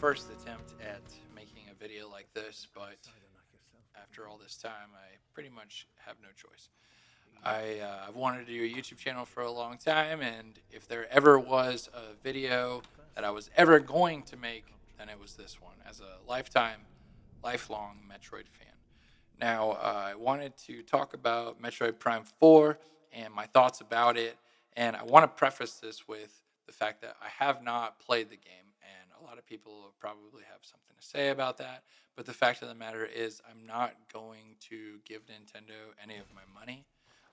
first attempt at making a video like this, but after all this time, I pretty much have no choice. I've wanted to do a YouTube channel for a long time, and if there ever was a video that I was ever going to make, then it was this one as a lifelong Metroid fan. Now, I wanted to talk about Metroid Prime 4 and my thoughts about it, and I want to preface this with the fact that I have not played the game, and a lot of people will probably have something to say about that. But the fact of the matter is, I'm not going to give Nintendo any of my money.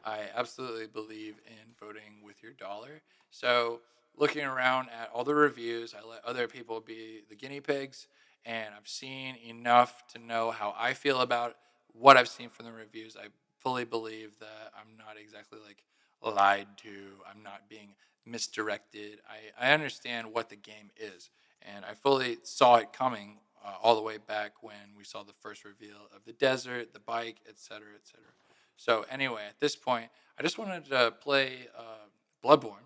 I absolutely believe in voting with your dollar. So, looking around at all the reviews, I let other people be the guinea pigs, and I've seen enough to know how I feel about what I've seen from the reviews. I fully believe that I'm not exactly like lied to. I'm not being misdirected. I understand what the game is, and I fully saw it coming all the way back when we saw the first reveal of the desert, the bike, etc., etc. So anyway, at this point, I just wanted to play Bloodborne.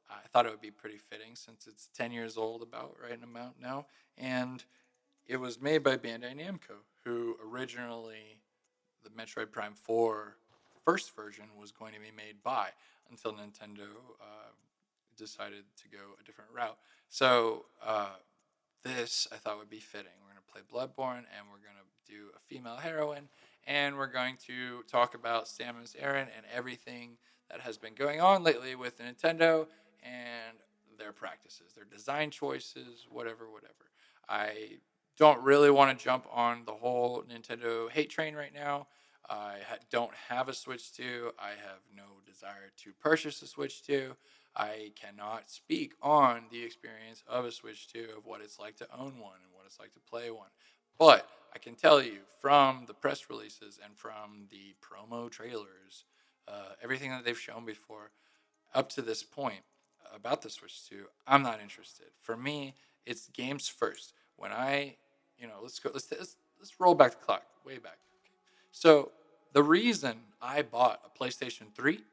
I thought it would be pretty fitting since it's 10 years old, about right about now, and it was made by Bandai Namco, who originally the Metroid Prime 4 first version was going to be made by until Nintendo decided to go a different route. So this I thought would be fitting. We're going to play Bloodborne, and we're going to do a female heroine, and we're going to talk about Samus Aran and everything that has been going on lately with Nintendo and their practices, their design choices, whatever. I don't really want to jump on the whole Nintendo hate train right now. I don't have a Switch 2. I have no desire to purchase a Switch 2. I cannot speak on the experience of a Switch 2, of what it's like to own one and what it's like to play one. But I can tell you from the press releases and from the promo trailers, everything that they've shown before up to this point about the Switch 2, I'm not interested. For me, it's games first. When let's roll back the clock, way back. So the reason I bought a PlayStation 3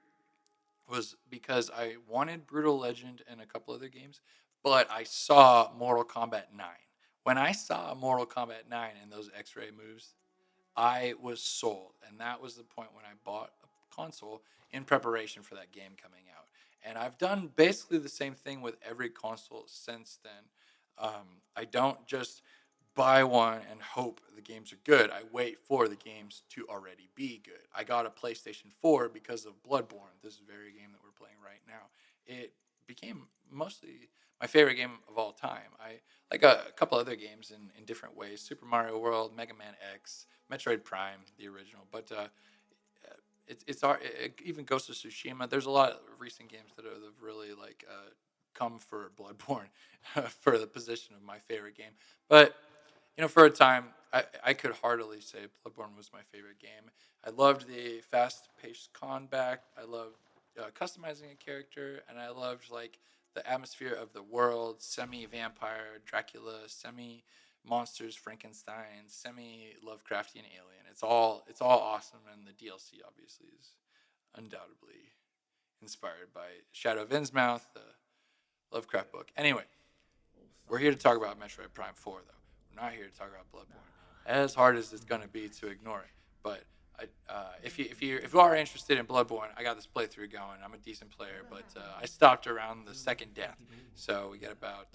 was because I wanted Brutal Legend and a couple other games, but I saw Mortal Kombat 9. When I saw Mortal Kombat 9 and those X-ray moves, I was sold, and that was the point when I bought a console in preparation for that game coming out. And I've done basically the same thing with every console since then. I don't just buy one and hope the games are good. I wait for the games to already be good. I got a PlayStation 4 because of Bloodborne, this very game that we're playing right now. It became mostly my favorite game of all time. I like a couple other games in different ways: Super Mario World, Mega Man X, Metroid Prime, the original. But even Ghost of Tsushima. There's a lot of recent games that have really come for Bloodborne for the position of my favorite game. But for a time, I could heartily say Bloodborne was my favorite game. I loved the fast-paced combat. I loved customizing a character, and I loved the atmosphere of the world: semi-vampire Dracula, semi-monsters Frankenstein, semi-Lovecraftian alien. It's all awesome, and the DLC obviously is undoubtedly inspired by Shadow of Innsmouth, the Lovecraft book. Anyway, we're here to talk about Metroid Prime 4, though. We're not here to talk about Bloodborne. As hard as it's going to be to ignore it, but if you are interested in Bloodborne, I got this playthrough going. I'm a decent player, but I stopped around the second death, so we get about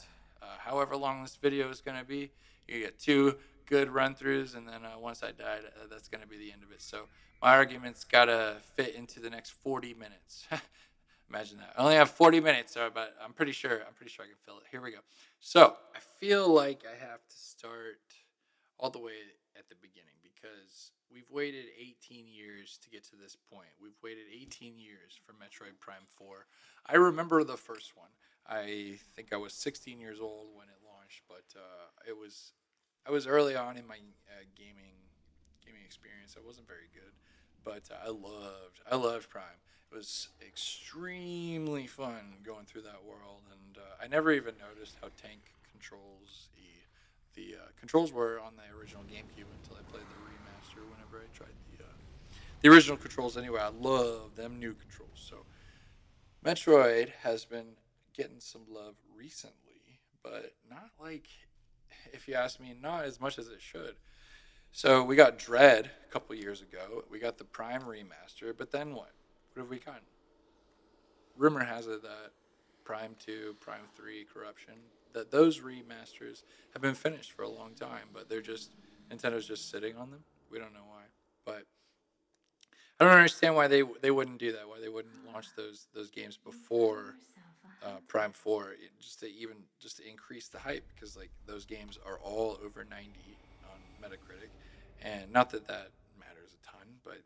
however long this video is going to be. You get 2 good run-throughs, and then once I died, that's going to be the end of it. So my argument's got to fit into the next 40 minutes. Imagine that. I only have 40 minutes, but I'm pretty sure I can fill it. Here we go. So I feel like I have to start all the way at the beginning because we've waited 18 years to get to this point. We've waited 18 years for Metroid Prime 4. I remember the first one. I think I was 16 years old when it launched, but I was early on in my gaming experience. I wasn't very good, but I loved Prime. It was extremely fun going through that world, and I never even noticed how tank controls the controls were on the original GameCube until I played the remaster. Whenever I tried the original controls, anyway, I love them new controls. So Metroid has been getting some love recently, but not like if you ask me, not as much as it should. So we got Dread a couple years ago. We got the Prime remaster, but then what? What have we gotten? Rumor has it that Prime 2, Prime 3, Corruption, that those remasters have been finished for a long time, but they're just Nintendo's just sitting on them. We don't know why, but I don't understand why they wouldn't do that. Why they wouldn't launch those games before Prime 4, just to increase the hype, because like those games are all over 90 on Metacritic, and not that that matters a ton, but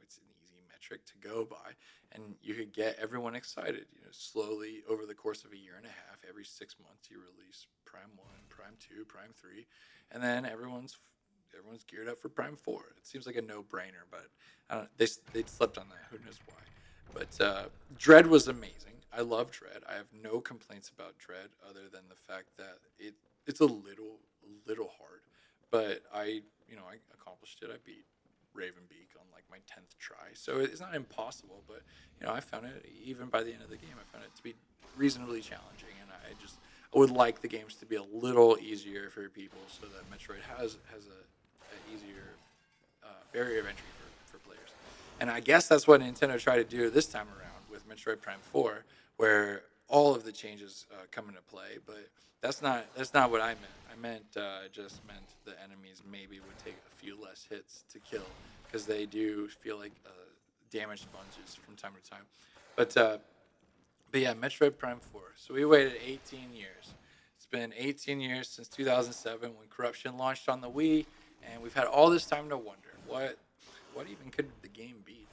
it's an easy metric to go by, and you could get everyone excited. Slowly over the course of a year and a half, every 6 months you release Prime 1, Prime 2, Prime 3, and then everyone's geared up for Prime 4. It seems like a no-brainer, but I don't, they slept on that. Who knows why? But Dread was amazing. I love Dread. I have no complaints about Dread other than the fact that it's a little hard. But I accomplished it. I beat Ravenbeak on like my 10th try. So it's not impossible, but I found it, even by the end of the game, I found it to be reasonably challenging, and I would like the games to be a little easier for people, so that Metroid has a easier barrier of entry for players. And I guess that's what Nintendo tried to do this time around with Metroid Prime 4, where all of the changes come into play. But that's not what I meant. I just meant the enemies maybe would take a few less hits to kill, because they do feel like damage sponges from time to time. But yeah, Metroid Prime 4. So we waited 18 years. It's been 18 years since 2007 when Corruption launched on the Wii, and we've had all this time to wonder what even could the game be.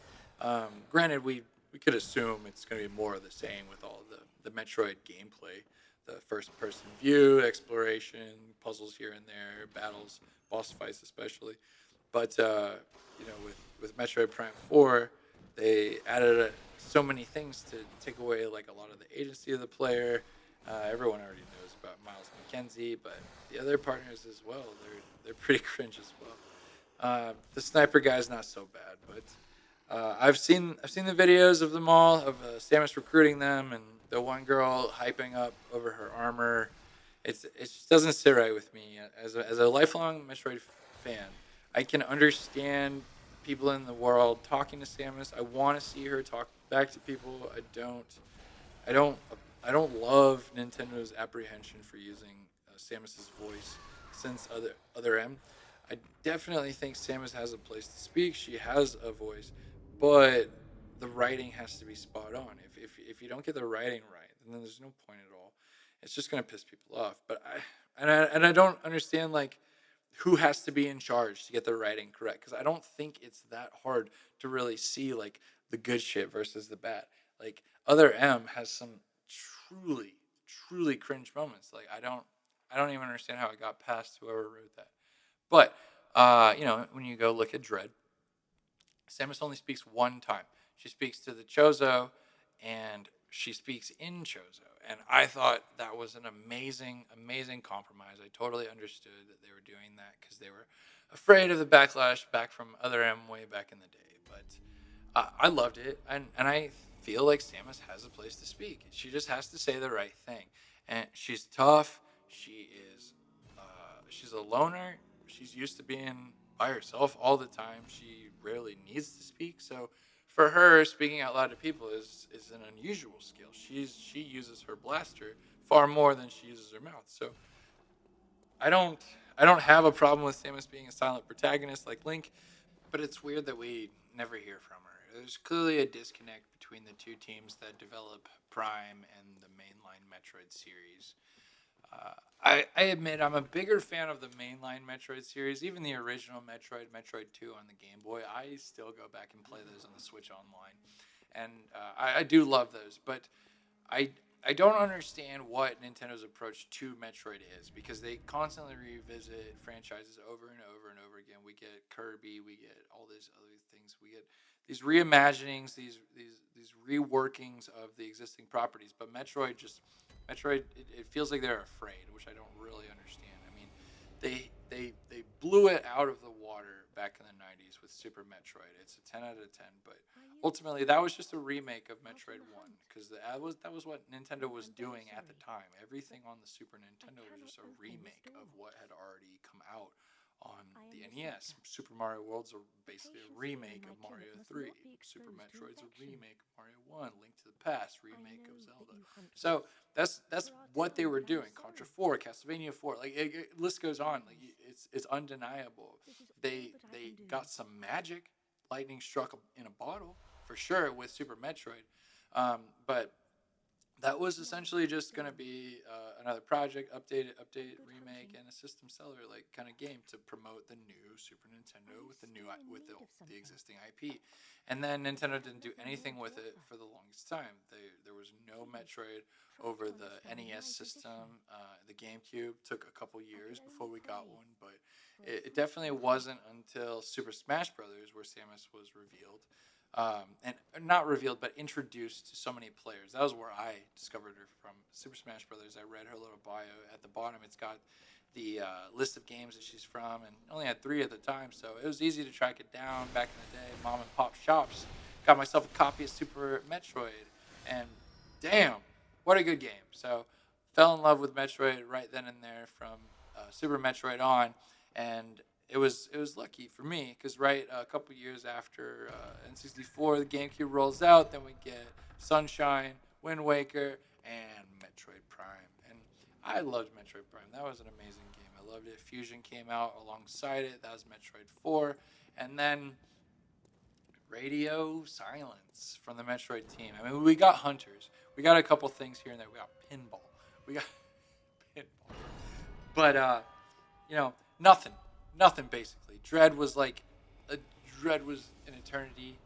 Granted, we could assume it's going to be more of the same with all the Metroid gameplay, the first-person view, exploration, puzzles here and there, battles, boss fights especially. But with Metroid Prime 4, they added so many things to take away like a lot of the agency of the player. Everyone already knows about Miles McKenzie, but the other partners as well, they're pretty cringe as well. The sniper guy's not so bad, but I've seen the videos of them all, of Samus recruiting them, and the one girl hyping up over her armor. It just doesn't sit right with me. As a lifelong Metroid fan, I can understand people in the world talking to Samus. I want to see her talk back to people. I don't I don't love Nintendo's apprehension for using Samus's voice since other M. I definitely think Samus has a place to speak. She has a voice, but the writing has to be spot on. If you don't get the writing right, then there's no point at all. It's just gonna piss people off. But I don't understand like who has to be in charge to get the writing correct, because I don't think it's that hard to really see like the good shit versus the bad. Like other M has some truly cringe moments. Like I don't even understand how it got past whoever wrote that. But when you go look at Dread, Samus only speaks one time. She speaks to the Chozo, and she speaks in Chozo. And I thought that was an amazing compromise. I totally understood that they were doing that because they were afraid of the backlash back from other M way back in the day. But I loved it, and I feel like Samus has a place to speak. She just has to say the right thing. And she's tough. She's a loner. She's used to being by herself all the time. She rarely needs to speak. So for her, speaking out loud to people is an unusual skill. She uses her blaster far more than she uses her mouth. So I don't have a problem with Samus being a silent protagonist like Link, but it's weird that we never hear from her. There's clearly a disconnect between the two teams that develop Prime and the mainline Metroid series. I admit I'm a bigger fan of the mainline Metroid series, even the original Metroid 2 on the Game Boy. I still go back and play those on the Switch Online, and I do love those. But I don't understand what Nintendo's approach to Metroid is, because they constantly revisit franchises over and over and over again. We get Kirby, we get all these other things, we get these reimaginings, these reworkings of the existing properties. But Metroid, it feels like they're afraid, which I don't really understand. I mean, they blew it out of the water back in the 90s with Super Metroid. It's a 10 out of 10, but ultimately that was just a remake of Metroid 1 because that was what Nintendo was doing at the time. Everything on the Super Nintendo was just a remake of what had already come out on the NES. Super Mario World's basically a remake of Mario 3. Super Metroid's a remake of Mario 1. Link to the Past, remake of Zelda. So that's what they were doing. Contra 4, Castlevania 4, like list goes on. Like it's undeniable. They got some magic. Lightning struck in a bottle for sure with Super Metroid, but that was essentially just going to be another project, update, remake, and a system seller like kind of game to promote the new Super Nintendo with the existing IP. And then Nintendo didn't do anything with it for the longest time. There was no Metroid over the NES system. The GameCube took a couple years before we got one, but it definitely wasn't until Super Smash Brothers where Samus was revealed. And not revealed, but introduced to so many players. That was where I discovered her from. Super Smash Brothers. I read her little bio at the bottom. It's got the list of games that she's from, and only had 3 at the time, so it was easy to track it down. Back in the day, mom and pop shops. Got myself a copy of Super Metroid, and damn, what a good game. So fell in love with Metroid right then and there from Super Metroid on, and it was lucky for me because right a couple years after N64, the GameCube rolls out, then we get Sunshine, Wind Waker, and Metroid Prime. And I loved Metroid Prime. That was an amazing game. I loved it. Fusion came out alongside it. That was Metroid 4. And then Radio Silence from the Metroid team. I mean, we got Hunters. We got a couple things here and there. We got Pinball. We got Pinball. But, nothing basically. Dread was an eternity,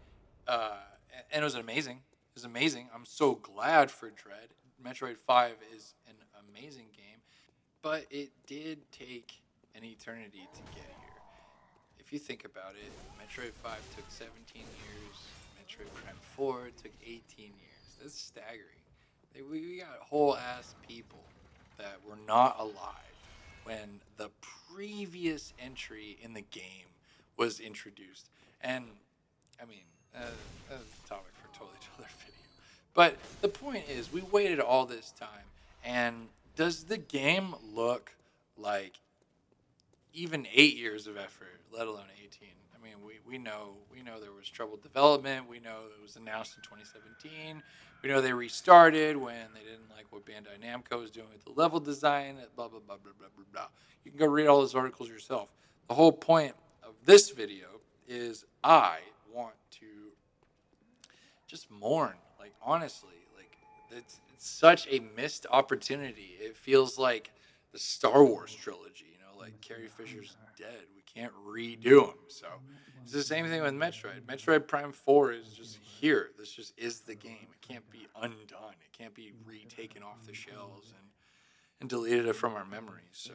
and it was amazing. It was amazing. I'm so glad for Dread. Metroid 5 is an amazing game, but it did take an eternity to get here. If you think about it, Metroid 5 took 17 years. Metroid Prime 4 took 18 years. That's staggering. We got whole ass people that were not alive when the previous entry in the game was introduced. And, I mean, that's a topic for a totally other video. But the point is, we waited all this time, and does the game look like even 8 years of effort, let alone 18? I mean, we know there was troubled development. We know it was announced in 2017. We know they restarted when they didn't like what Bandai Namco was doing with the level design, blah, blah, blah, blah, blah, blah, blah. You can go read all those articles yourself. The whole point of this video is I want to just mourn. Like, honestly, like, it's such a missed opportunity. It feels like the Star Wars trilogy, like Carrie Fisher's dead. We can't redo him. So it's the same thing with Metroid. Metroid Prime 4 is just here. This just is the game. It can't be undone. It can't be retaken off the shelves and deleted from our memories. So,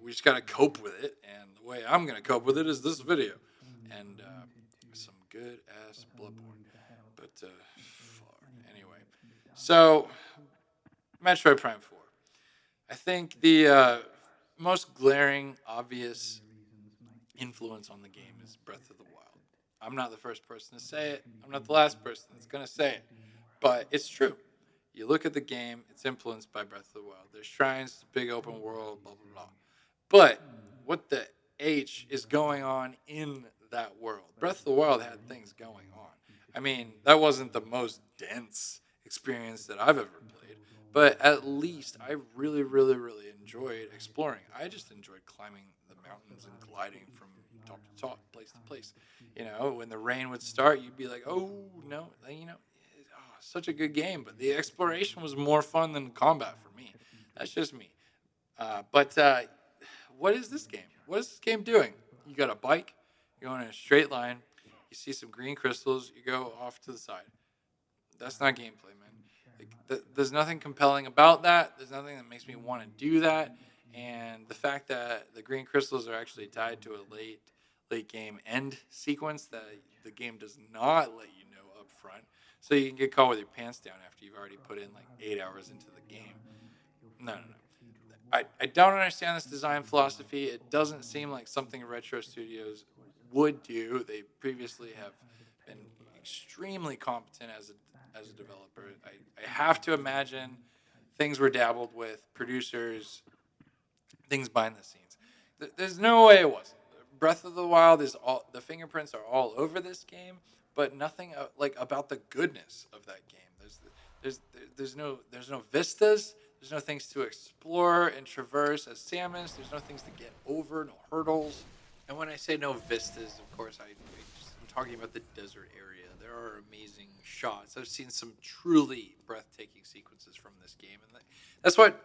we just got to cope with it. And the way I'm going to cope with it is this video. And some good-ass Bloodborne. But, anyway. So, Metroid Prime 4. I think the most glaring, obvious influence on the game is Breath of the Wild. I'm not the first person to say it. I'm not the last person that's going to say it. But it's true. You look at the game, it's influenced by Breath of the Wild. There's shrines, big open world, blah, blah, blah. But what the H is going on in that world? Breath of the Wild had things going on. I mean, that wasn't the most dense experience that I've ever played. But at least I really, really, really enjoyed exploring. I just enjoyed climbing the mountains and gliding from top to top, place to place. When the rain would start, you'd be like, oh, no, such a good game. But the exploration was more fun than combat for me. That's just me. But what is this game? What is this game doing? You got a bike, you're going in a straight line, you see some green crystals, you go off to the side. That's not gameplay, man. There's nothing compelling about that. There's nothing that makes me want to do that. And the fact that the green crystals are actually tied to a late game end sequence that the game does not let you know up front. So you can get caught with your pants down after you've already put in like 8 hours into the game. No. I don't understand this design philosophy. It doesn't seem like something Retro Studios would do. They previously have been extremely competent as a developer. I have to imagine things were dabbled with, producers, things behind the scenes. There's no way it wasn't. Breath of the Wild is all the fingerprints are all over this game, but nothing like about the goodness of that game. There's there's no vistas. There's no things to explore and traverse as Samus. There's no things to get over, no hurdles. And when I say no vistas, of course, I'm talking about the desert area. There are amazing shots. I've seen some truly breathtaking sequences from this game, and that's what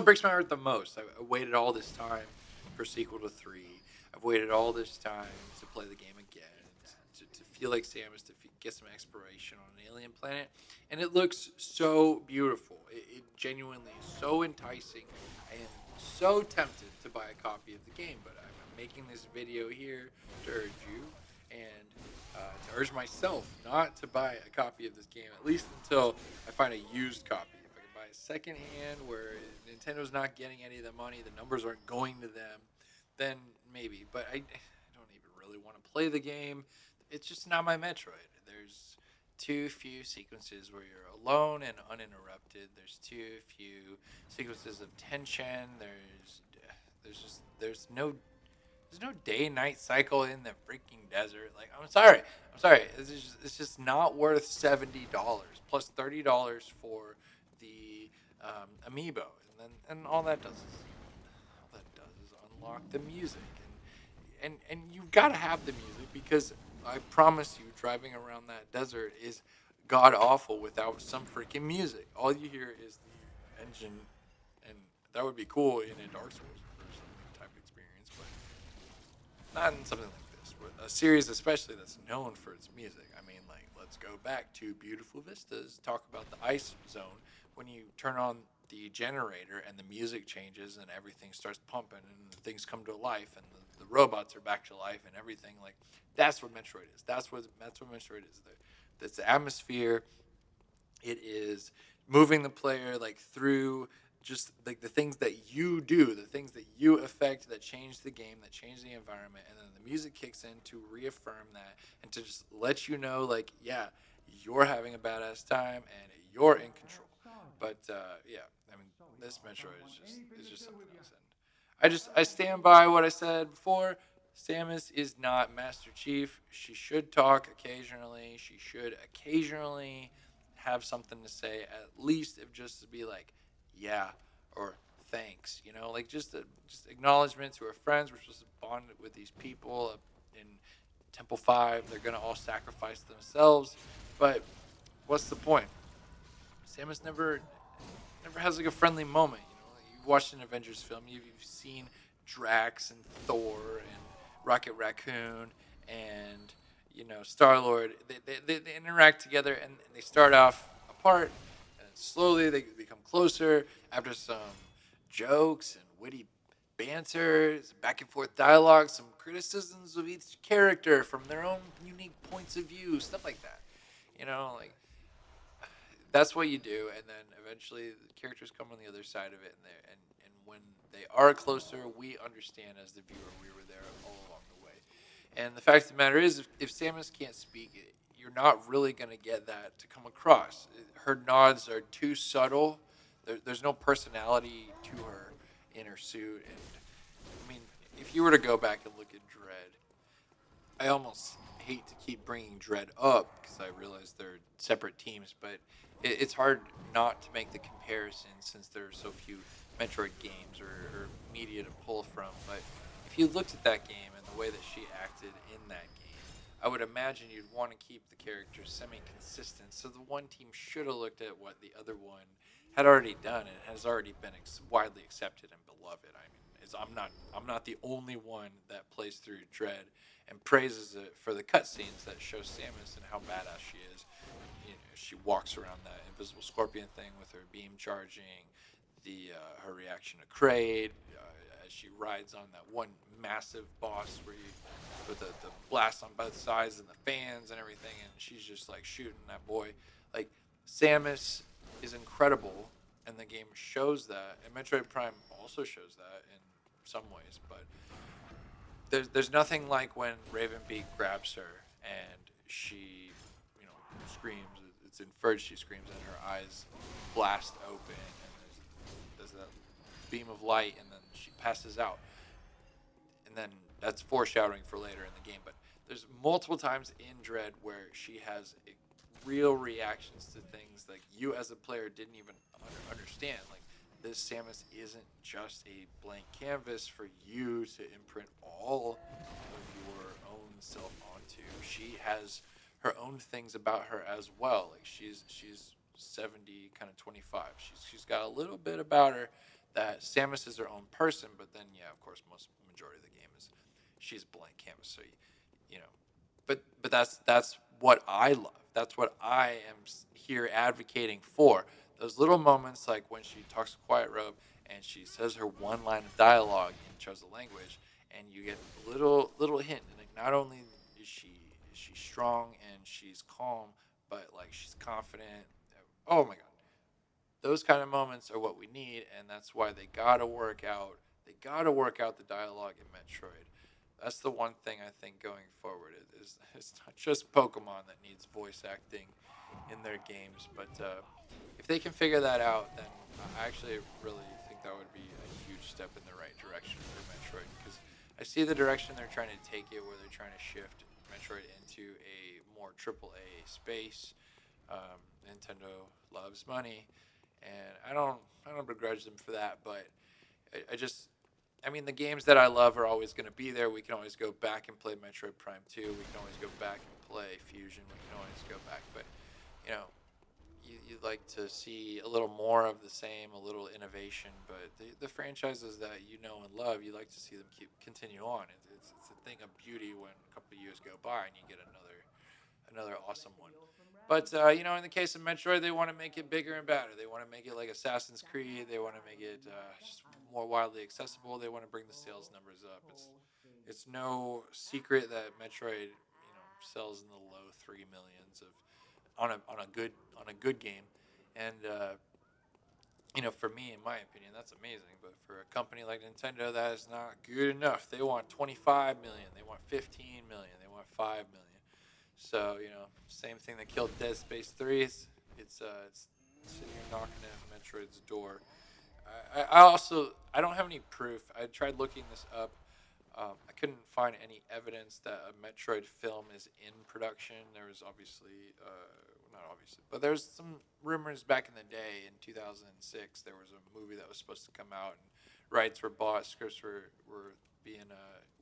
breaks my heart the most. I waited all this time for sequel to 3. I've waited all this time to play the game again, to feel like Samus, to get some exploration on an alien planet, and it looks so beautiful. It genuinely is so enticing. I am so tempted to buy a copy of the game, but I'm making this video here to urge you and to urge myself not to buy a copy of this game, at least until I find a used copy. If I can buy a second hand where Nintendo's not getting any of the money, the numbers aren't going to them, then maybe. But I don't even really want to play the game. It's just not my Metroid. There's too few sequences where you're alone and uninterrupted. There's too few sequences of tension. There's no day-night cycle in the freaking desert. Like, I'm sorry. It's just not worth $70 plus $30 for the amiibo, and all that does is unlock the music, and you've got to have the music, because I promise you, driving around that desert is god awful without some freaking music. All you hear is the engine, and that would be cool in a Dark Souls or something type experience, but not in something like this. A series especially that's known for its music. I mean, like, let's go back to Beautiful Vistas, talk about the ice zone. When you turn on the generator and the music changes and everything starts pumping and things come to life and the robots are back to life and everything, like, that's what Metroid is. That's what Metroid is. That's the atmosphere. It is moving the player, like, through just like the things that you do, the things that you affect, that change the game, that change the environment, and then the music kicks in to reaffirm that and to just let you know, like, yeah, you're having a badass time and you're in control. But yeah, I mean, this Metroid is just something else. And I stand by what I said before. Samus is not Master Chief. She should talk occasionally. She should occasionally have something to say, at least if just to be like, yeah, or thanks. You know, like just acknowledgement to her friends. We're supposed to bond with these people in Temple 5. They're gonna all sacrifice themselves, but what's the point? Samus never has like a friendly moment. You know, like, you've watched an Avengers film, you've seen Drax and Thor and Rocket Raccoon and, you know, Star-Lord. They interact together, and they start off apart, and slowly they become closer after some jokes and witty banter, some back and forth dialogue, some criticisms of each character from their own unique points of view, stuff like that. You know, like, that's what you do, and then eventually the characters come on the other side of it, and when they are closer, we understand as the viewer we were there all along the way. And the fact of the matter is, if Samus can't speak, you're not really going to get that to come across. Her nods are too subtle. There's no personality to her in her suit, and I mean, if you were to go back and look at Dread, I almost hate to keep bringing Dread up because I realize they're separate teams, but it's hard not to make the comparison since there are so few Metroid games or media to pull from. But if you looked at that game and the way that she acted in that game, I would imagine you'd want to keep the characters semi-consistent. So the one team should have looked at what the other one had already done and has already been widely accepted and beloved. I mean, I'm not the only one that plays through Dread and praises it for the cutscenes that show Samus and how badass she is. You know, she walks around that invisible scorpion thing with her beam charging, her reaction to Kraid, as she rides on that one massive boss where you with the blast on both sides and the fans and everything, and she's just like shooting that boy. Like, Samus is incredible and the game shows that, and Metroid Prime also shows that in some ways. But there's nothing like when Ravenbeak grabs her and she, screams. It's inferred she screams, and her eyes blast open, and there's that beam of light, and then she passes out, and then that's foreshadowing for later in the game. But there's multiple times in Dread where she has real reactions to things like you as a player didn't even understand. Like, this Samus isn't just a blank canvas for you to imprint all of your own self onto. She has her own things about her as well. Like, she's 70, kind of 25. She's got a little bit about her that Samus is her own person, but then yeah, of course, most majority of the game is she's blank canvas. So you know, but that's what I love. That's what I am here advocating for. Those little moments, like when she talks to Quiet Robe and she says her one line of dialogue in chosen language, and you get a little hint. And like, not only is she strong and she's calm, but like she's confident. Oh my god, those kind of moments are what we need, and that's why they gotta work out. They gotta work out the dialogue in Metroid. That's the one thing I think going forward is it's not just Pokemon that needs voice acting in their games, but if they can figure that out, then I actually really think that would be a huge step in the right direction for Metroid, because I see the direction they're trying to take it, where they're trying to shift Metroid into a more AAA space. Nintendo loves money, and I don't begrudge them for that, but I mean, the games that I love are always going to be there. We can always go back and play Metroid Prime 2. We can always go back and play Fusion. We can always go back. But, you know, you'd like to see a little more of the same, a little innovation. But the franchises that you know and love, you like to see them continue on. It's a thing of beauty when a couple of years go by and you get another awesome one. But in the case of Metroid, they want to make it bigger and better. They want to make it like Assassin's Creed. They want to make it just more widely accessible. They want to bring the sales numbers up. It's no secret that Metroid, sells in the low 3 millions of on a good game, and for me, in my opinion, that's amazing. But for a company like Nintendo, that is not good enough. They want 25 million. They want 15 million. They want 5 million. So, same thing that killed Dead Space 3. It's sitting here knocking at Metroid's door. I don't have any proof. I tried looking this up. I couldn't find any evidence that a Metroid film is in production. There was not obviously, but there's some rumors back in the day in 2006. There was a movie that was supposed to come out, and rights were bought, scripts were being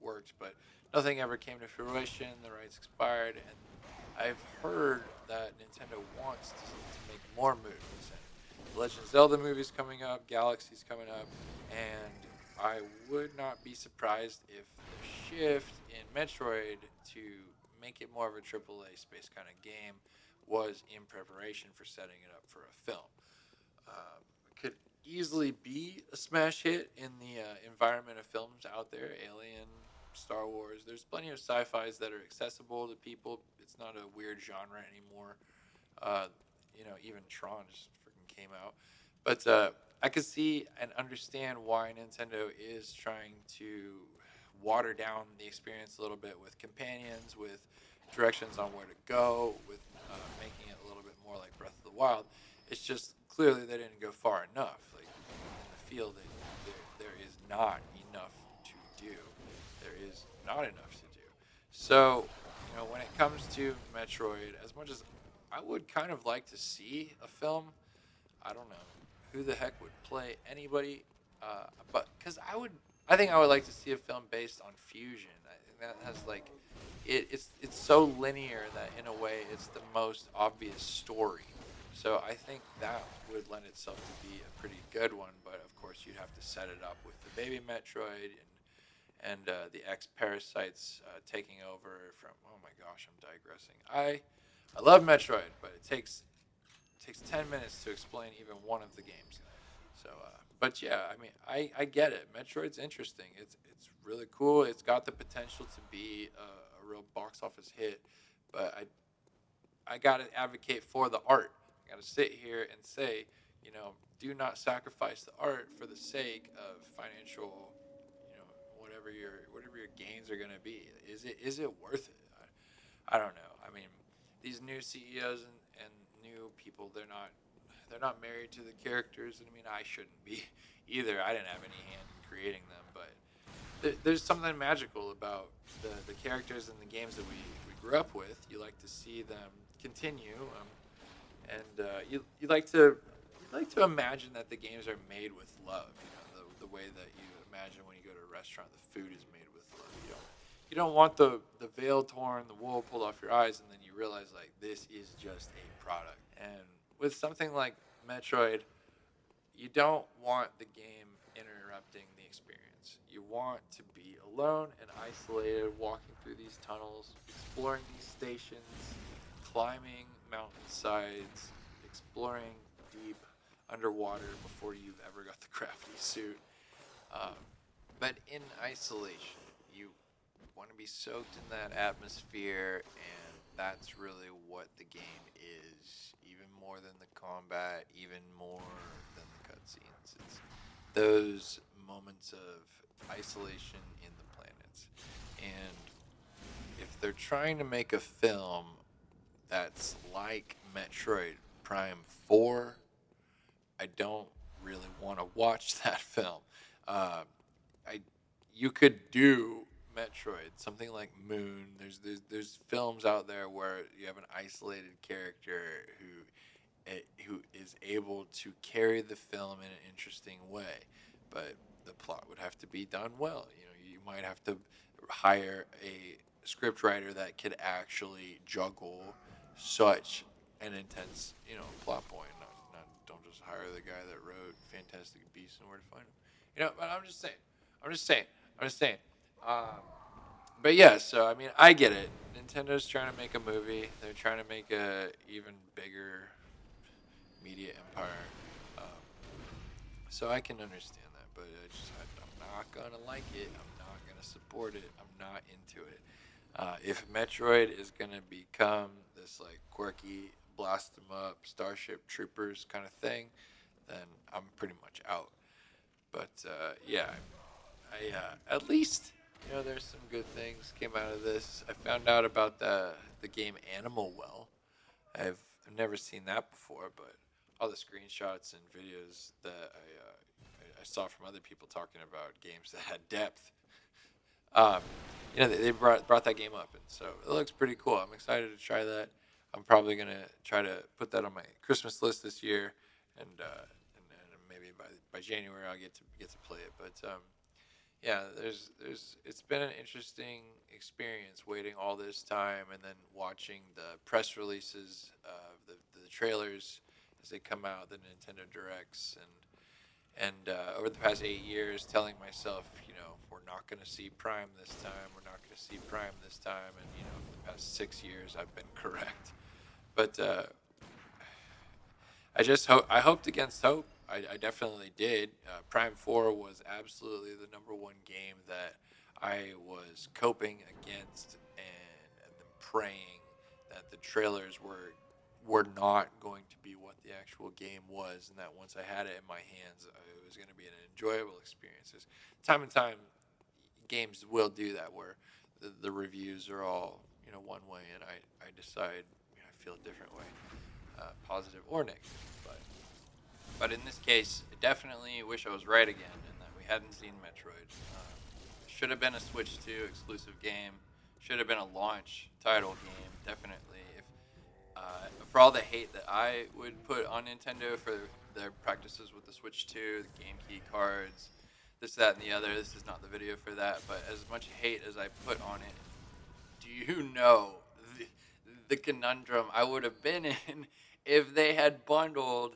worked, but nothing ever came to fruition. The rights expired, and I've heard that Nintendo wants to make more movies. And the Legend of Zelda movie's coming up, Galaxy's coming up, and I would not be surprised if the shift in Metroid to make it more of a AAA space kind of game was in preparation for setting it up for a film. It could easily be a smash hit in the environment of films out there. Alien, Star Wars. There's plenty of sci-fis that are accessible to people. It's not a weird genre anymore. Even Tron just freaking came out. But I could see and understand why Nintendo is trying to water down the experience a little bit with companions, with directions on where to go, with making it a little bit more like Breath of the Wild. It's just clearly they didn't go far enough. Like, in the field, there is not enough to do. There is not enough to do. So, when it comes to Metroid, as much as I would kind of like to see a film, I don't know who the heck would play anybody, but because I think I would like to see a film based on Fusion. I think that has it's so linear that in a way it's the most obvious story. So I think that would lend itself to be a pretty good one. But of course, you'd have to set it up with the baby Metroid and the X parasites taking over from. Oh my gosh, I'm digressing. I love Metroid, but it takes 10 minutes to explain even one of the games. So, but yeah, I mean, I get it. Metroid's interesting. It's really cool. It's got the potential to be a real box office hit, but I got to advocate for the art. I got to sit here and say, do not sacrifice the art for the sake of financial, whatever your gains are going to be. Is it worth it? I don't know. I mean, these new CEOs and new people, they're not married to the characters, and I mean, I shouldn't be either. I didn't have any hand in creating them, but there's something magical about the characters in the games that we grew up with. You like to see them continue, and you like to imagine that the games are made with love. The way that you imagine when you go to a restaurant, the food is made with love. You don't want the veil torn, the wool pulled off your eyes, and then you realize like this is just a product. And with something like Metroid, you don't want the game interrupting the experience. You want to be alone and isolated, walking through these tunnels, exploring these stations, climbing mountainsides, exploring deep underwater before you've ever got the crafty suit. But in isolation, you want to be soaked in that atmosphere, and that's really what the game is. Even more than the combat, even more than the cutscenes. It's those moments of isolation in the planets. And if they're trying to make a film that's like Metroid Prime 4, I don't really want to watch that film. You could do Metroid, something like Moon. There's films out there where you have an isolated character who is able to carry the film in an interesting way, but the plot would have to be done well. You might have to hire a script writer that could actually juggle such an intense, plot point. Don't just hire the guy that wrote Fantastic Beasts and Where to Find Them. But I'm just saying. But yeah, so I mean, I get it. Nintendo's trying to make a movie. They're trying to make a even bigger media empire. So I can understand that, but I'm not gonna like it. I'm not gonna support it. I'm not into it. If Metroid is gonna become this like quirky, blast them up, Starship Troopers kind of thing, then I'm pretty much out. But yeah, I at least there's some good things came out of this. I found out about the game Animal Well. I've never seen that before, but all the screenshots and videos that I saw from other people talking about games that had depth, they brought that game up, and so it looks pretty cool. I'm excited to try that. I'm probably gonna try to put that on my Christmas list this year, and maybe by January I'll get to play it. But yeah, it's been an interesting experience waiting all this time and then watching the press releases of the trailers as they come out, the Nintendo Directs, and over the past 8 years, telling myself, we're not going to see Prime this time, we're not going to see Prime this time, and for the past 6 years, I've been correct. But I hoped against hope. I definitely did. Prime 4 was absolutely the number one game that I was coping against and praying that the trailers were not going to be what the actual game was, and that once I had it in my hands, it was going to be an enjoyable experience. Time and time, games will do that where the reviews are all one way, and I decide I feel a different way, positive or negative. But in this case, I definitely wish I was right again and that we hadn't seen Metroid. Should have been a Switch 2 exclusive game. Should have been a launch title game, definitely. For all the hate that I would put on Nintendo for their practices with the Switch 2, the Game Key cards, this, that, and the other, this is not the video for that, but as much hate as I put on it, do you know the conundrum I would have been in if they had bundled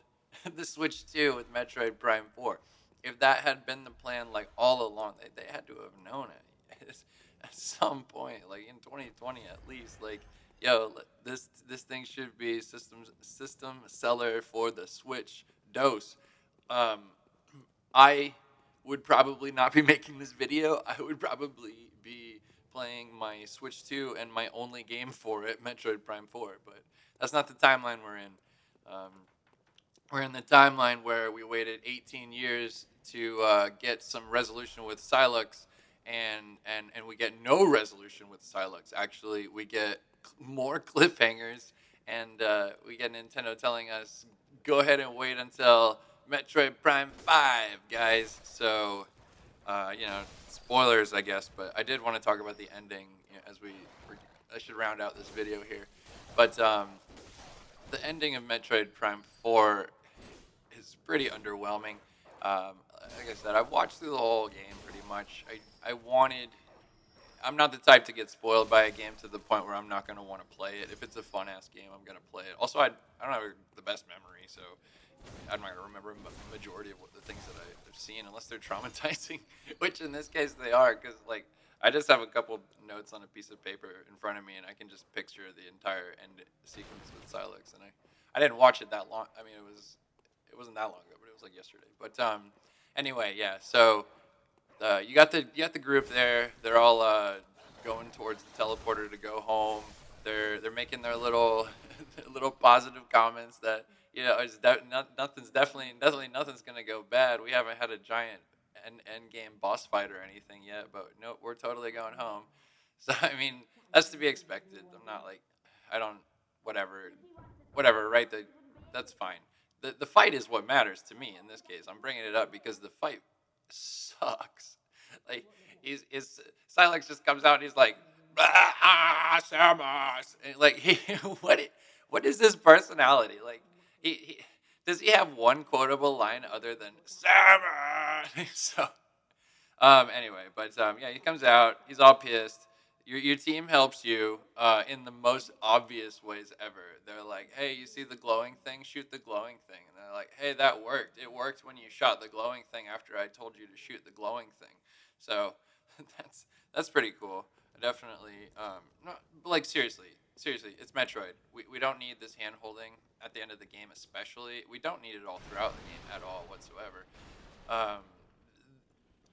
the Switch 2 with Metroid Prime 4. If that had been the plan, like, all along, they had to have known it at some point, like, in 2020 at least, like, this thing should be system seller for the Switch dose. I would probably not be making this video. I would probably be playing my Switch 2 and my only game for it, Metroid Prime 4, but that's not the timeline we're in. we're in the timeline where we waited 18 years to get some resolution with Silux, and we get no resolution with Silux. Actually, we get more cliffhangers, and we get Nintendo telling us, go ahead and wait until Metroid Prime 5, guys. So, spoilers, I guess, but I did want to talk about the ending as I should round out this video here. But the ending of Metroid Prime 4 is pretty underwhelming. Like I said, I've watched through the whole game pretty much. I'm not the type to get spoiled by a game to the point where I'm not going to want to play it. If it's a fun ass game, I'm going to play it. Also, I don't have the best memory, so I'm not going to remember the majority of the things that I've seen unless they're traumatizing, which in this case they are, because like I just have a couple notes on a piece of paper in front of me, and I can just picture the entire end sequence with Silux. And I didn't watch it that long. I mean, it wasn't that long ago, but it was like yesterday. But anyway, yeah. So you got the group there. They're all going towards the teleporter to go home. They're making their little little positive comments that nothing's gonna go bad. We haven't had a giant end game boss fight or anything yet, but no, we're totally going home. So I mean, that's to be expected. I'm not like I don't whatever, right? That's fine. The fight is what matters to me in this case. I'm bringing it up because the fight sucks. Like Silex just comes out and he's like, Samus. And like what is his personality? Like he does he have one quotable line other than Samus? So anyway, but yeah, he comes out. He's all pissed. Your team helps you in the most obvious ways ever. They're like, hey, you see the glowing thing? Shoot the glowing thing. And they're like, hey, that worked. It worked when you shot the glowing thing after I told you to shoot the glowing thing. So that's pretty cool. Definitely. Not, like seriously, it's Metroid. We don't need this hand holding at the end of the game, especially. We don't need it all throughout the game at all whatsoever.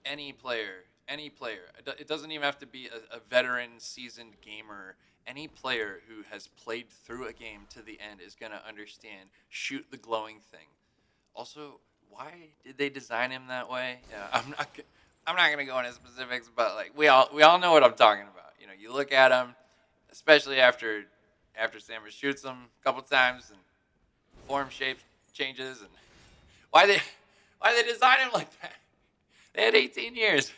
Any player, it doesn't even have to be a veteran, seasoned gamer. Any player who has played through a game to the end is going to understand shoot the glowing thing. Also, why did they design him that way? Yeah, I'm not going to go into specifics, but like we all know what I'm talking about. You know, you look at him, especially after Samus shoots him a couple times and form shape changes, and why they design him like that? They had 18 years.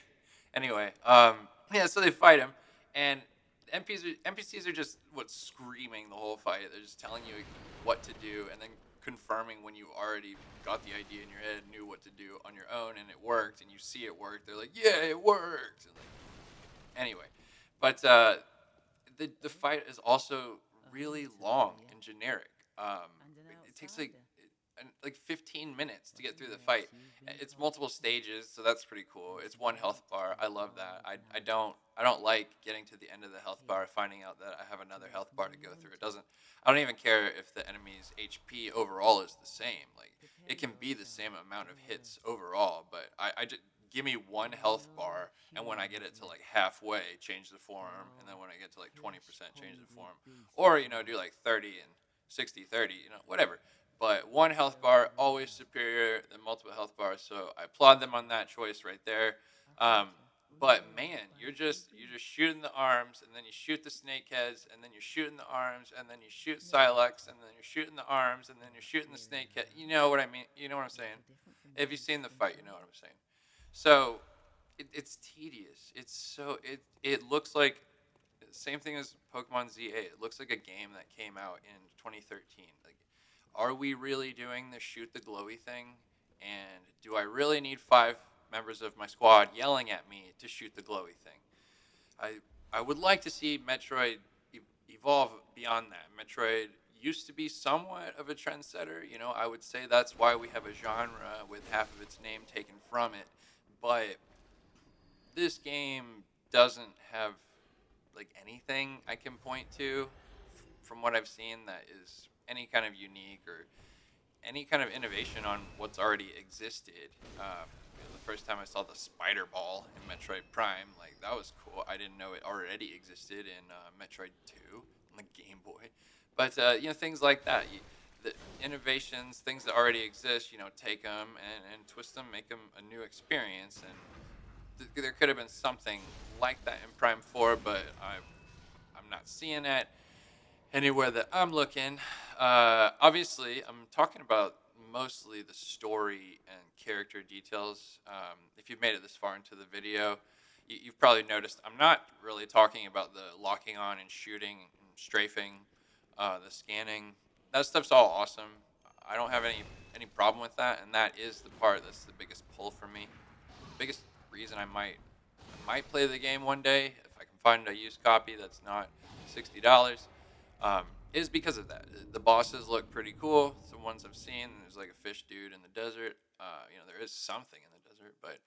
Anyway, yeah, so they fight him, and NPCs are just screaming the whole fight. They're just telling you what to do, and then confirming when you already got the idea in your head, knew what to do on your own, and it worked, and you see it work. They're like, yeah, it worked. Anyway, but the fight is also really long and generic. It takes like 15 minutes to get through the fight. It's multiple stages, so that's pretty cool. It's one health bar. I love that. I don't like getting to the end of the health bar, finding out that I have another health bar to go through. I don't even care if the enemy's HP overall is the same. Like it can be the same amount of hits overall, but I just give me one health bar, and when I get it to like halfway, change the form, and then when I get to like 20%, change the form, or do like 30 and 60, 30, whatever. But one health bar always superior than multiple health bars, so I applaud them on that choice right there. But man, you're just shooting the arms, and then you shoot the snake heads, and then you're shooting the arms, and then you shoot Silex, and then you're shooting the arms, and then you're shooting the snake head. You know what I mean? You know what I'm saying? If you've seen the fight, you know what I'm saying. So it's tedious. It looks like same thing as Pokemon ZA. It looks like a game that came out in 2013. Like, are we really doing the shoot the glowy thing? And do I really need 5 members of my squad yelling at me to shoot the glowy thing? I would like to see Metroid evolve beyond that. Metroid used to be somewhat of a trendsetter. I would say that's why we have a genre with half of its name taken from it. But this game doesn't have like anything I can point to from what I've seen that is any kind of unique or any kind of innovation on what's already existed. The first time I saw the spider ball in Metroid Prime, like that was cool. I didn't know it already existed in Metroid 2 on the Game Boy. But things like that. innovations, things that already exist, take them and twist them, make them a new experience. And there could have been something like that in Prime 4, but I'm not seeing it anywhere that I'm looking. Obviously, I'm talking about mostly the story and character details. If you've made it this far into the video, you've probably noticed I'm not really talking about the locking on and shooting and strafing, the scanning. That stuff's all awesome. I don't have any problem with that, and that is the part that's the biggest pull for me. Biggest reason I might play the game one day if I can find a used copy that's not $60, is because of that. The bosses look pretty cool. The ones I've seen, there's like a fish dude in the desert. There is something in the desert, but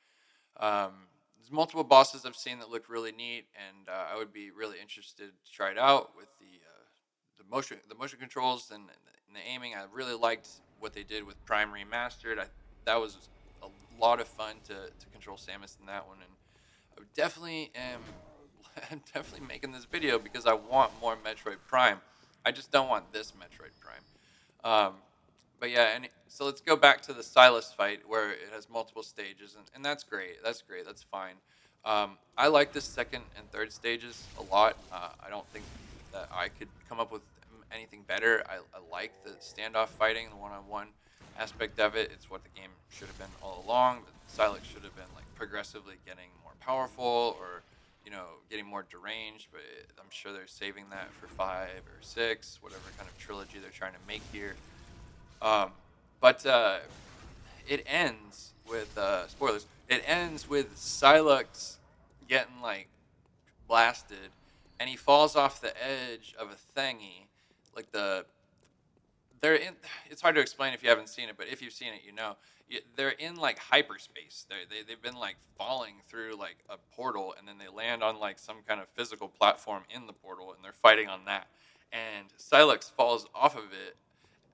there's multiple bosses I've seen that look really neat, and I would be really interested to try it out with the motion controls and the aiming. I really liked what they did with Prime Remastered. That was a lot of fun to control Samus in that one, and I definitely am I'm definitely making this video because I want more Metroid Prime. I just don't want this Metroid Prime. But yeah, and so let's go back to the Silas fight where it has multiple stages, and that's great. That's great. That's fine. I like the second and third stages a lot. I don't think that I could come up with anything better. I like the standoff fighting, the one-on-one aspect of it. It's what the game should have been all along. But Silex should have been like progressively getting more powerful, or getting more deranged. But I'm sure they're saving that for 5 or 6, whatever kind of trilogy they're trying to make here. But it ends with spoilers. It ends with Silex getting like blasted, and he falls off the edge of a thingy, like they're in. It's hard to explain if you haven't seen it, but if you've seen it, they're in like hyperspace. They've been like falling through like a portal, and then they land on like some kind of physical platform in the portal, and they're fighting on that. And Silex falls off of it,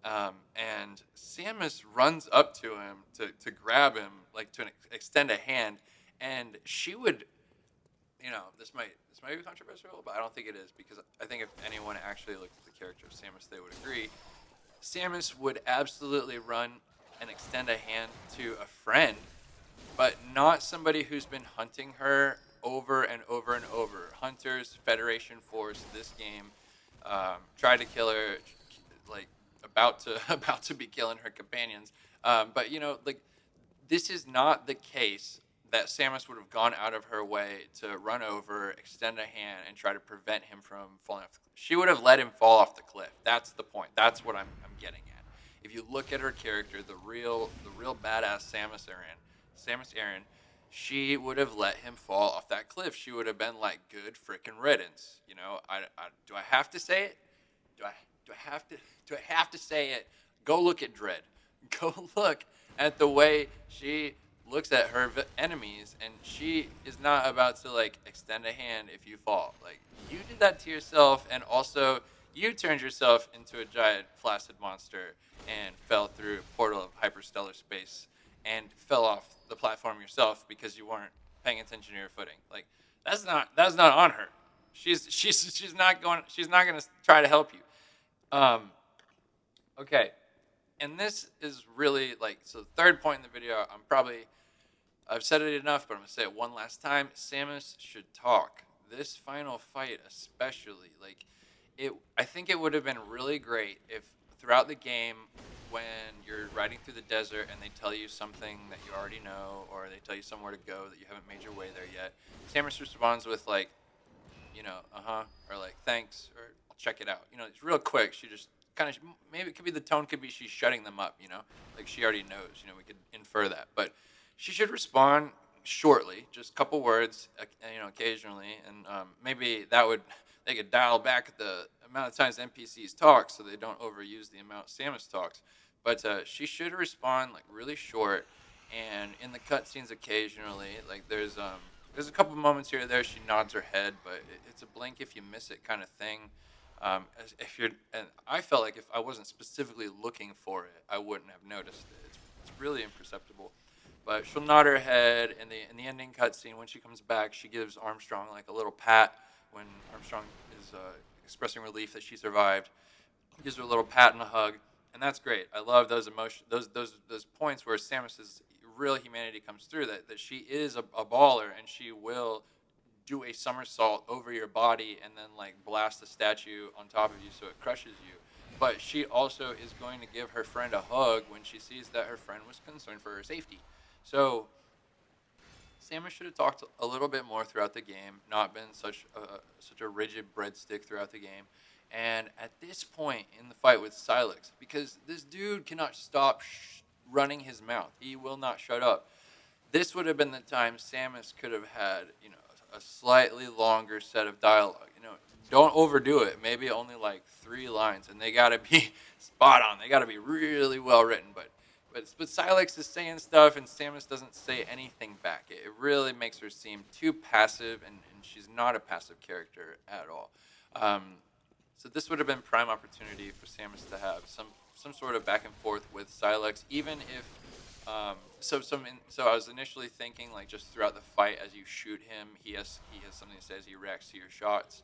and Samus runs up to him to grab him, like to extend a hand, and she would. This might be controversial, but I don't think it is, because I think if anyone actually looked at the character of Samus, they would agree. Samus would absolutely run and extend a hand to a friend, but not somebody who's been hunting her over and over and over. Hunters, Federation Force, this game, tried to kill her, like about to be killing her companions. But this is not the case that Samus would have gone out of her way to run over, extend a hand, and try to prevent him from falling off the cliff. She would have let him fall off the cliff. That's the point. That's what I'm getting at. If you look at her character, the real badass Samus Aran, she would have let him fall off that cliff. She would have been like, good frickin' riddance. Do I have to say it? Do I have to say it? Go look at Dread. Go look at the way she looks at her enemies, and she is not about to like extend a hand if you fall. Like, you did that to yourself, and also you turned yourself into a giant flaccid monster and fell through a portal of hyperstellar space and fell off the platform yourself because you weren't paying attention to your footing. Like, that's not on her. She's not going to try to help you. Okay. And this is really like, so the third point in the video, I've said it enough, but I'm going to say it one last time. Samus should talk. This final fight especially, I think it would have been really great if throughout the game, when you're riding through the desert and they tell you something that you already know, or they tell you somewhere to go that you haven't made your way there yet, Samus responds with like, or like, thanks, or I'll check it out. It's real quick. She just kind of, maybe it could be the tone could be she's shutting them up, like she already knows, we could infer that. But she should respond shortly, just a couple words, occasionally, and maybe they could dial back the amount of times NPCs talk so they don't overuse the amount Samus talks. But she should respond like really short, and in the cutscenes occasionally, like there's a couple moments here or there she nods her head, but it's a blink if you miss it kind of thing. And I felt like if I wasn't specifically looking for it, I wouldn't have noticed it. It's really imperceptible. But she'll nod her head, and in the ending cutscene, when she comes back, she gives Armstrong like a little pat when Armstrong is expressing relief that she survived. Gives her a little pat and a hug, and that's great. I love those emotion, those points where Samus's real humanity comes through. That she is a baller, and she will do a somersault over your body and then like blast a statue on top of you so it crushes you. But she also is going to give her friend a hug when she sees that her friend was concerned for her safety. So Samus should have talked a little bit more throughout the game, not been such a rigid breadstick throughout the game. And at this point in the fight with Silex, because this dude cannot stop running his mouth, he will not shut up. This would have been the time Samus could have had, a slightly longer set of dialogue. Don't overdo it. Maybe only like 3 lines, and they gotta be spot on. They gotta be really well written. But Silex is saying stuff, and Samus doesn't say anything back. It really makes her seem too passive, and she's not a passive character at all. Um, so this would have been prime opportunity for Samus to have some sort of back and forth with Silex, even if so I was initially thinking like just throughout the fight as you shoot him, he has something to say as he reacts to your shots.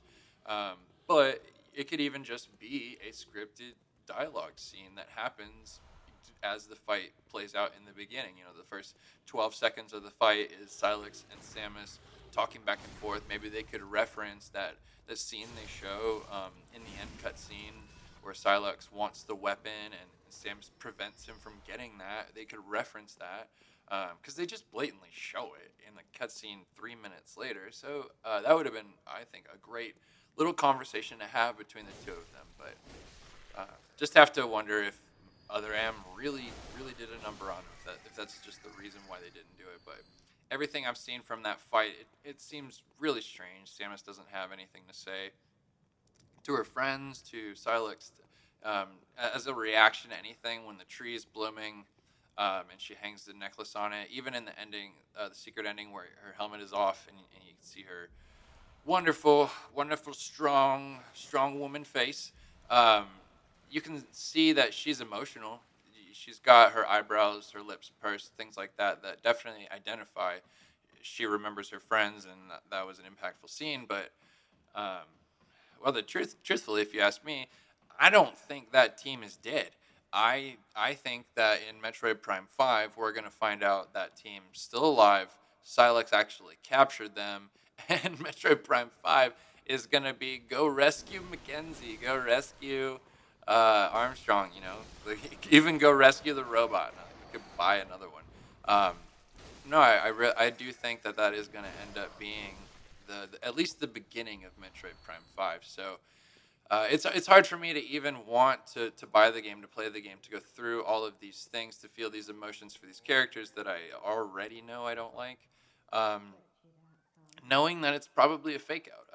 But it could even just be a scripted dialogue scene that happens as the fight plays out in the beginning. The first 12 seconds of the fight is Silex and Samus talking back and forth. Maybe they could reference that the scene they show in the end cutscene where Silex wants the weapon and Samus prevents him from getting that. They could reference that because they just blatantly show it in the cutscene 3 minutes later. So that would have been, I think, a great little conversation to have between the two of them. But just have to wonder if Other M really did a number on it, if that's just the reason why they didn't do it. But everything I've seen from that fight, it seems really strange. Samus doesn't have anything to say to her friends, to Silex, um, as a reaction to anything when the tree is blooming, and she hangs the necklace on it. Even in the ending, the secret ending where her helmet is off and you can see her wonderful, strong woman face. Um, you can see that she's emotional. She's got her eyebrows, her lips pursed, things like that definitely identify. She remembers her friends, and that was an impactful scene. But um, well, truthfully, if you ask me, I don't think that team is dead. I think that in Metroid Prime 5, we're going to find out that team's still alive. Silex actually captured them, and Metroid Prime 5 is going to be go rescue Mackenzie, go rescue Armstrong, like, even go rescue the robot. We could buy another one. Um, no, I do think that is going to end up being the at least the beginning of Metroid Prime 5. So it's hard for me to even want to buy the game, to play the game, to go through all of these things, to feel these emotions for these characters that I already know I don't like, um, knowing that it's probably a fake out.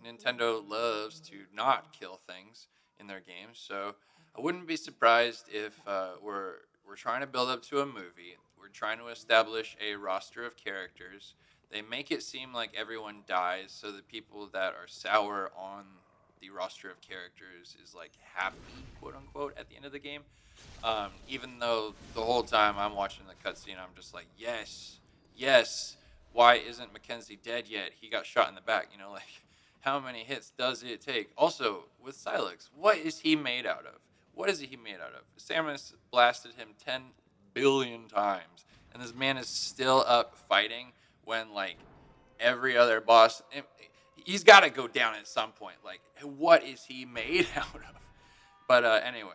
Nintendo loves to not kill things in their games, so I wouldn't be surprised if we're trying to build up to a movie. We're trying to establish a roster of characters. They make it seem like everyone dies, so the people that are sour on the roster of characters is like happy, quote unquote, at the end of the game. Even though the whole time I'm watching the cutscene, I'm just like, yes, yes. Why isn't Mackenzie dead yet? He got shot in the back. Like how many hits does it take? Also with Silex, what is he made out of? What is he made out of? Samus blasted him 10 billion times, and this man is still up fighting when like every other boss. He's got to go down at some point. Like, what is he made out of? But anyway,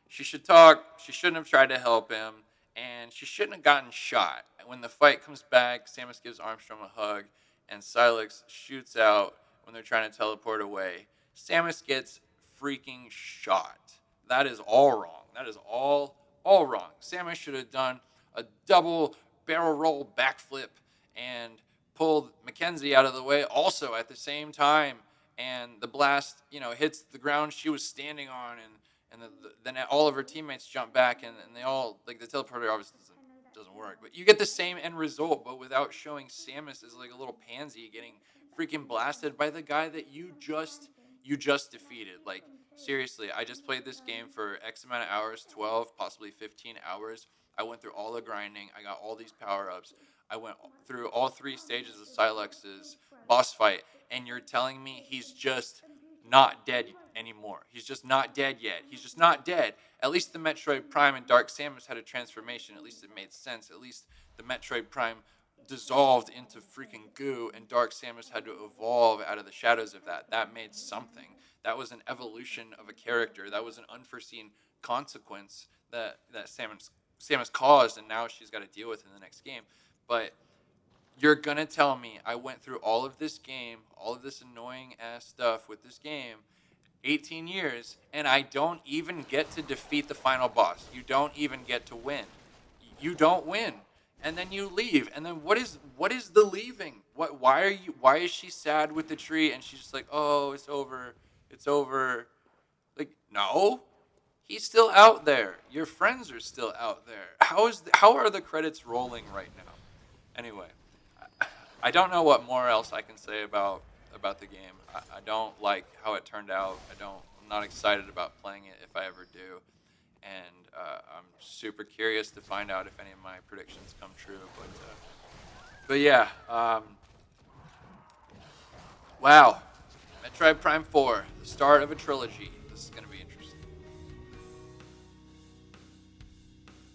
she should talk. She shouldn't have tried to help him, and she shouldn't have gotten shot. When the fight comes back, Samus gives Armstrong a hug, and Silex shoots out when they're trying to teleport away. Samus gets freaking shot. That is all wrong. That is all wrong. Samus should have done a double barrel roll backflip and pulled Mackenzie out of the way also at the same time, and the blast hits the ground she was standing on, and then all of her teammates jump back, and they all, like, the teleporter obviously doesn't work, but you get the same end result, but without showing Samus as like a little pansy getting freaking blasted by the guy that you just defeated. Like, seriously, I just played this game for X amount of hours, 12, possibly 15 hours. I went through all the grinding. I got all these power-ups. I went through all 3 stages of Silex's boss fight, and you're telling me he's just not dead anymore. He's just not dead yet. He's just not dead. At least the Metroid Prime and Dark Samus had a transformation. At least it made sense. At least the Metroid Prime dissolved into freaking goo, and Dark Samus had to evolve out of the shadows of that. That made something. That was an evolution of a character. That was an unforeseen consequence that Samus caused, and now she's got to deal with in the next game. But you're going to tell me I went through all of this game, all of this annoying ass stuff with this game, 18 years, and I don't even get to defeat the final boss. You don't even get to win. You don't win. And then you leave. And then what is the leaving? Why is she sad with the tree and she's just like, "Oh, it's over. It's over." Like, no. He's still out there. Your friends are still out there. How are the credits rolling right now? Anyway, I don't know what more else I can say about the game. I don't like how it turned out. I'm not excited about playing it if I ever do. And I'm super curious to find out if any of my predictions come true. But yeah, wow, Metroid Prime 4, the start of a trilogy. This is gonna be interesting.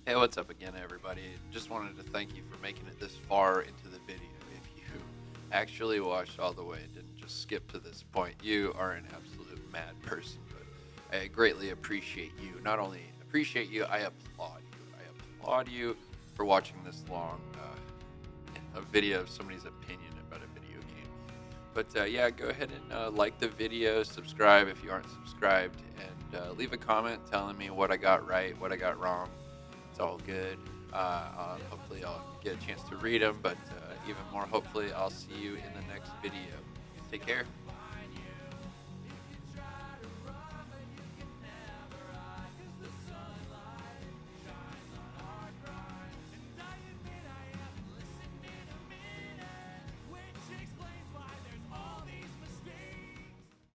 Hey, what's up again, everybody? Just wanted to thank you for making it this far into the video. If you actually watched all the way and didn't just skip to this point, you are an absolute mad person. But I greatly appreciate you. Not only appreciate you, I applaud you. I applaud you for watching this long a video of somebody's opinion about a video game. But yeah, go ahead and like the video, subscribe if you aren't subscribed, and leave a comment telling me what I got right, what I got wrong. It's all good. Hopefully I'll get a chance to read them, but even more hopefully I'll see you in the next video. Take care.